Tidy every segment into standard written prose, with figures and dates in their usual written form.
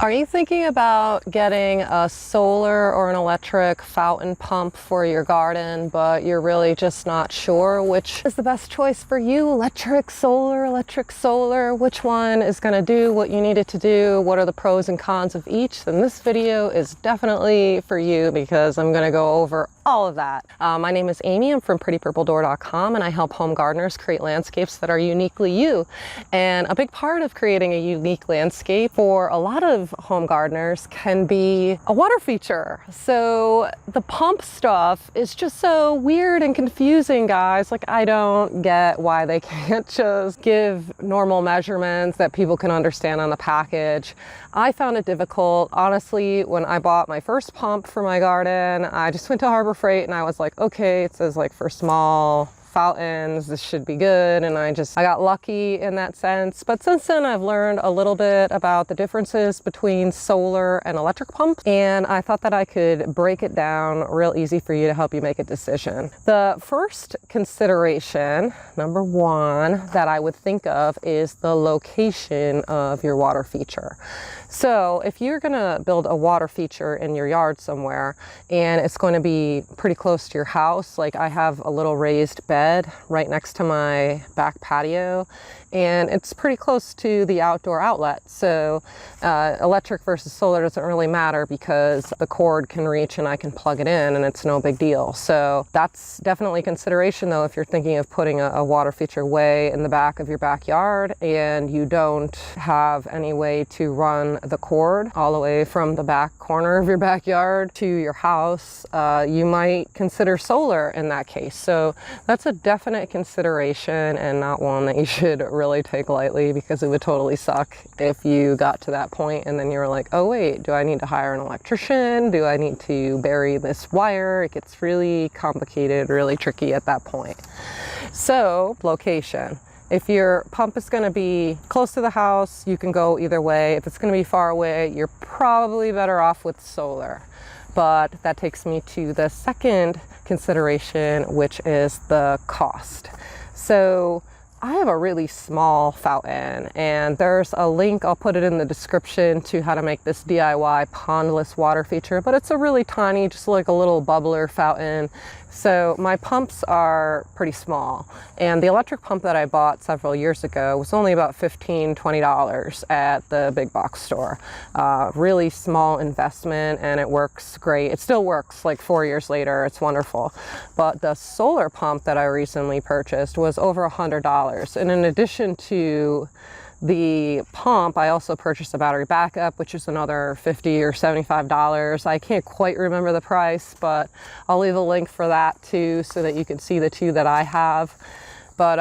Are you thinking about getting a solar or an electric fountain pump for your garden, but you're really just not sure which is the best choice for you? Electric, solar, which one is going to do what you need it to do? What are the pros and cons of each? Then this video is definitely for you because I'm going to go over all of that. My name is Amy. I'm from prettypurpledoor.com, and I help home gardeners create landscapes that are uniquely you. And a big part of creating a unique landscape for a lot of home gardeners can be a water feature. So the pump stuff is just so weird and confusing, guys. Like, I don't get why they can't just give normal measurements that people can understand on the package. I found it difficult. Honestly, when I bought my first pump for my garden, I just went to Harbor Freight and I was like, okay, it says like for small fountains, this should be good. And I got lucky in that sense. But since then, I've learned a little bit about the differences between solar and electric pumps. And I thought that I could break it down real easy for you to help you make a decision. The first consideration, number one, that I would think of is the location of your water feature. So if you're gonna build a water feature in your yard somewhere and it's going to be pretty close to your house, like I have a little raised bed right next to my back patio, and it's pretty close to the outdoor outlet. So electric versus solar doesn't really matter because the cord can reach and I can plug it in and it's no big deal. So that's definitely a consideration though if you're thinking of putting a water feature way in the back of your backyard and you don't have any way to run the cord all the way from the back corner of your backyard to your house. You might consider solar in that case. So that's a definite consideration and not one that you should really take lightly, because it would totally suck if you got to that point and then you were like, oh wait, do I need to hire an electrician? Do I need to bury this wire? It gets really complicated, really tricky at that point. So location. If your pump is going to be close to the house, you can go either way. If it's going to be far away, you're probably better off with solar. But that takes me to the second consideration, which is the cost. So I have a really small fountain, and there's a link, I'll put it in the description, to how to make this DIY pondless water feature, but it's a really tiny, just like a little bubbler fountain. So my pumps are pretty small, and the electric pump that I bought several years ago was only about $15, $20 at the big box store. Really small investment, and it works great. It still works like 4 years later. It's wonderful. But the solar pump that I recently purchased was over $100. And in addition to the pump, I also purchased a battery backup, which is another $50 or $75. I can't quite remember the price, but I'll leave a link for that too so that you can see the two that I have. But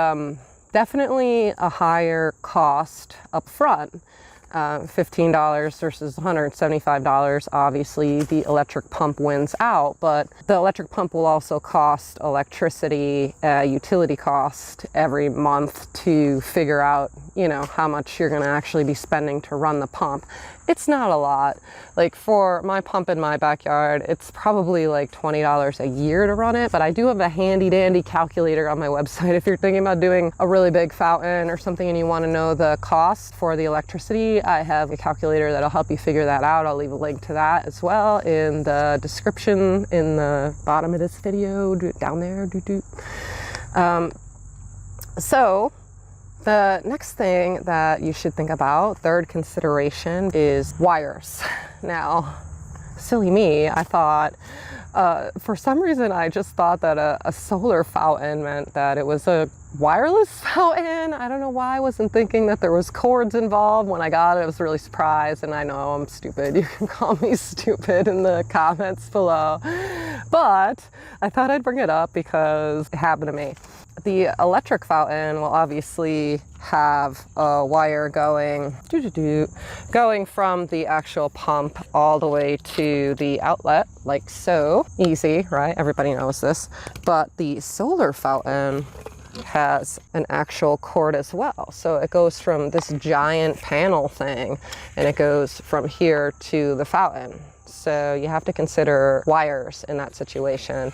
definitely a higher cost up front. $15 versus $175. Obviously the electric pump wins out, but the electric pump will also cost electricity, utility cost every month to figure out, you know, how much you're going to actually be spending to run the pump. It's not a lot. Like for my pump in my backyard, it's probably like $20 a year to run it, but I do have a handy dandy calculator on my website. If you're thinking about doing a really big fountain or something and you want to know the cost for the electricity, I have a calculator that'll help you figure that out. I'll leave a link to that as well in the description in the bottom of this video, down there. So the next thing that you should think about, third consideration, is wires. Now, silly me, I thought, for some reason I just thought that a solar fountain meant that it was a wireless fountain. I don't know why I wasn't thinking that there was cords involved. When I got it, I was really surprised, and I know I'm stupid. You can call me stupid in the comments below. But I thought I'd bring it up because it happened to me. The electric fountain will obviously have a wire going from the actual pump all the way to the outlet, like so. Easy, right? Everybody knows this. But the solar fountain has an actual cord as well. So it goes from this giant panel thing, and it goes from here to the fountain. So you have to consider wires in that situation.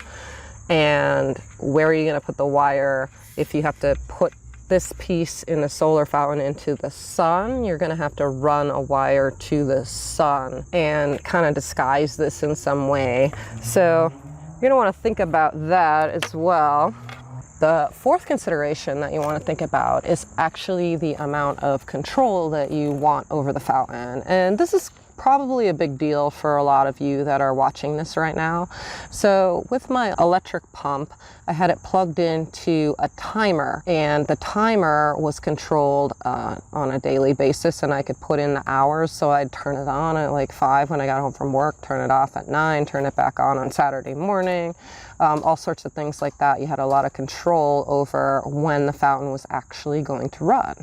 And where are you going to put the wire if you have to put this piece in the solar fountain into the sun, you're going to have to run a wire to the sun and kind of disguise this in some way. So you're going to want to think about that as well. The fourth consideration that you want to think about is actually the amount of control that you want over the fountain. And this is probably a big deal for a lot of you that are watching this right now. So with my electric pump, I had it plugged into a timer, and the timer was controlled on a daily basis, and I could put in the hours. So I'd turn it on at like 5 when I got home from work, turn it off at 9, turn it back on Saturday morning, all sorts of things like that. You had a lot of control over when the fountain was actually going to run.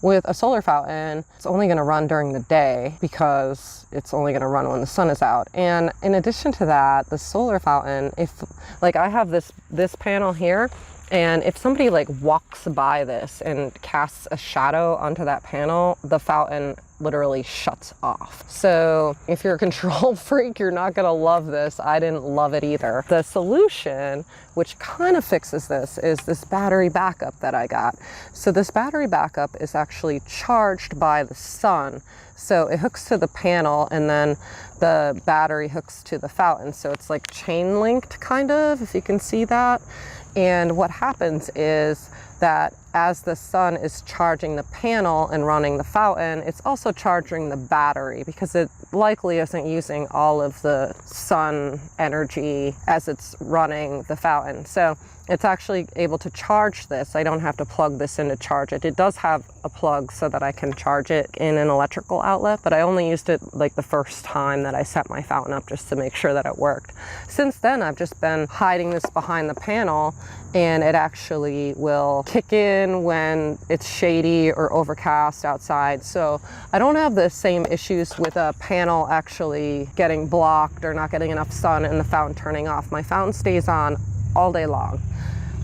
With a solar fountain, it's only going to run during the day because it's only going to run when the sun is out. And in addition to that, the solar fountain, if like I have this panel here, and if somebody like walks by this and casts a shadow onto that panel, the fountain literally shuts off. So if you're a control freak, you're not gonna love this. I didn't love it either. The solution, which kind of fixes this, is this battery backup that I got. So this battery backup is actually charged by the sun. So it hooks to the panel, and then the battery hooks to the fountain. So it's like chain linked, kind of, if you can see that. And what happens is that as the sun is charging the panel and running the fountain, it's also charging the battery, because it likely isn't using all of the sun energy as it's running the fountain. So it's actually able to charge this. I don't have to plug this in to charge it. It does have a plug so that I can charge it in an electrical outlet, but I only used it like the first time that I set my fountain up just to make sure that it worked. Since then, I've just been hiding this behind the panel, and it actually will kick in when it's shady or overcast outside. So I don't have the same issues with a panel actually getting blocked or not getting enough sun and the fountain turning off. My fountain stays on all day long.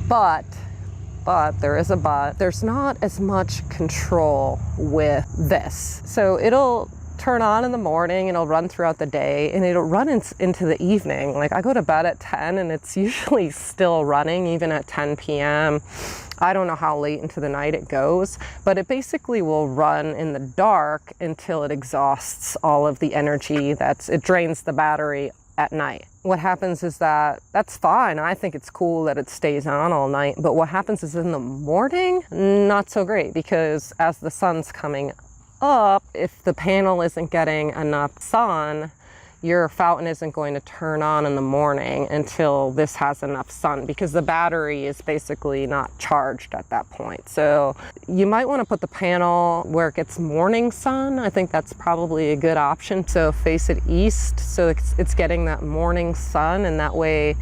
But there is a but. There's not as much control with this. So it'll turn on in the morning, and it'll run throughout the day, and it'll run into the evening. Like I go to bed at 10 and it's usually still running even at 10 p.m. I don't know how late into the night it goes, but it basically will run in the dark until it exhausts all of the energy. It drains the battery at night. What happens is that's fine. I think it's cool that it stays on all night, but what happens is in the morning, not so great, because as the sun's coming up, if the panel isn't getting enough sun, your fountain isn't going to turn on in the morning until this has enough sun, because the battery is basically not charged at that point. So you might want to put the panel where it gets morning sun. I think that's probably a good option. So face it east so it's getting that morning sun, and that way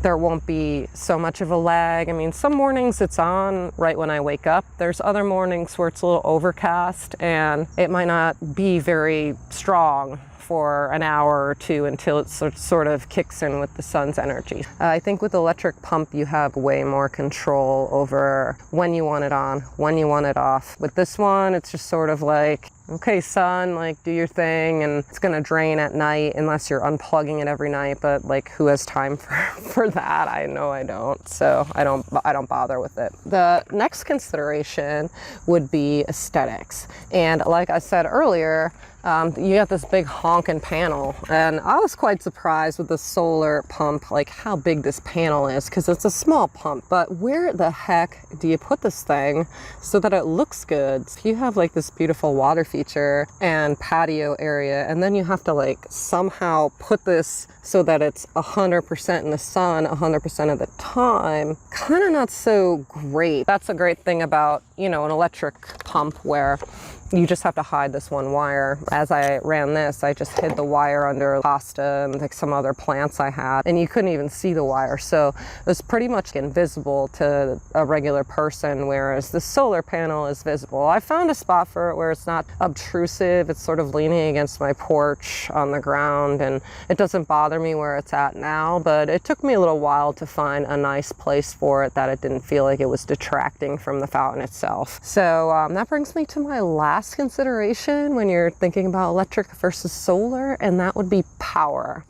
there won't be so much of a lag. I mean, some mornings it's on right when I wake up. There's other mornings where it's a little overcast and it might not be very strong for an hour or two until it sort of kicks in with the sun's energy. I think with the electric pump, you have way more control over when you want it on, when you want it off. With this one, it's just sort of like, okay, sun, like do your thing, and it's gonna drain at night unless you're unplugging it every night. But like, who has time for that? I know I don't, so I don't bother with it. The next consideration would be aesthetics, and like I said earlier, you got this big honking panel, and I was quite surprised with the solar pump, like how big this panel is, because it's a small pump. But where the heck do you put this thing so that it looks good? If you have like this beautiful water feature and patio area, and then you have to like somehow put this so that it's 100% in the sun 100% of the time, kind of not so great. That's a great thing about, an electric pump, where you just have to hide this one wire. As I ran this, I just hid the wire under pasta and like some other plants I had, and you couldn't even see the wire. So it was pretty much invisible to a regular person, whereas the solar panel is visible. I found a spot for it where it's not obtrusive. It's sort of leaning against my porch on the ground, and it doesn't bother me where it's at now, but it took me a little while to find a nice place for it that it didn't feel like it was detracting from the fountain itself. So that brings me to my last consideration when you're thinking about electric versus solar, and that would be power.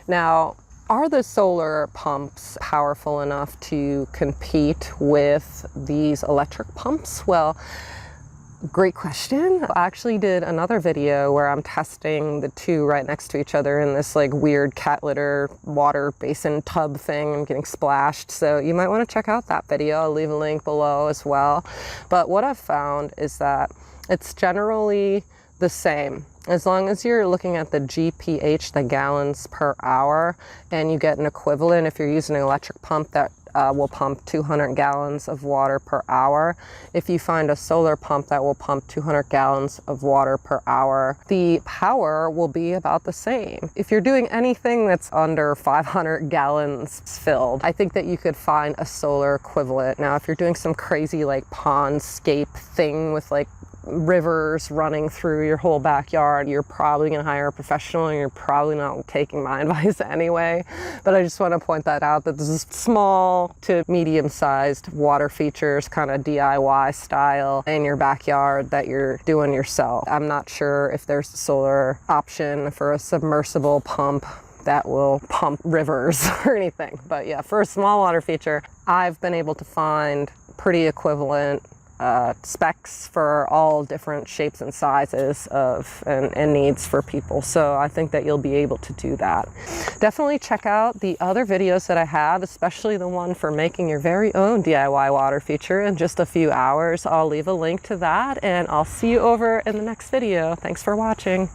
Now, Are the solar pumps powerful enough to compete with these electric pumps? Well, great question. I actually did another video where I'm testing the two right next to each other in this like weird cat litter water basin tub thing. I'm getting splashed, so you might want to check out that video. I'll leave a link below as well. But what I've found is that it's generally the same. As long as you're looking at the GPH, the gallons per hour, and you get an equivalent if you're using an electric pump that will pump 200 gallons of water per hour. If you find a solar pump that will pump 200 gallons of water per hour, the power will be about the same. If you're doing anything that's under 500 gallons filled, I think that you could find a solar equivalent. Now, if you're doing some crazy like pondscape thing with like rivers running through your whole backyard, you're probably going to hire a professional, and you're probably not taking my advice anyway. But I just want to point that out, that this is small to medium-sized water features, kind of DIY style in your backyard that you're doing yourself. I'm not sure if there's a solar option for a submersible pump that will pump rivers or anything. But yeah, for a small water feature, I've been able to find pretty equivalent specs for all different shapes and sizes of and needs for people. So I think that you'll be able to do that. Definitely check out the other videos that I have, especially the one for making your very own DIY water feature in just a few hours. I'll leave a link to that, and I'll see you over in the next video. Thanks for watching.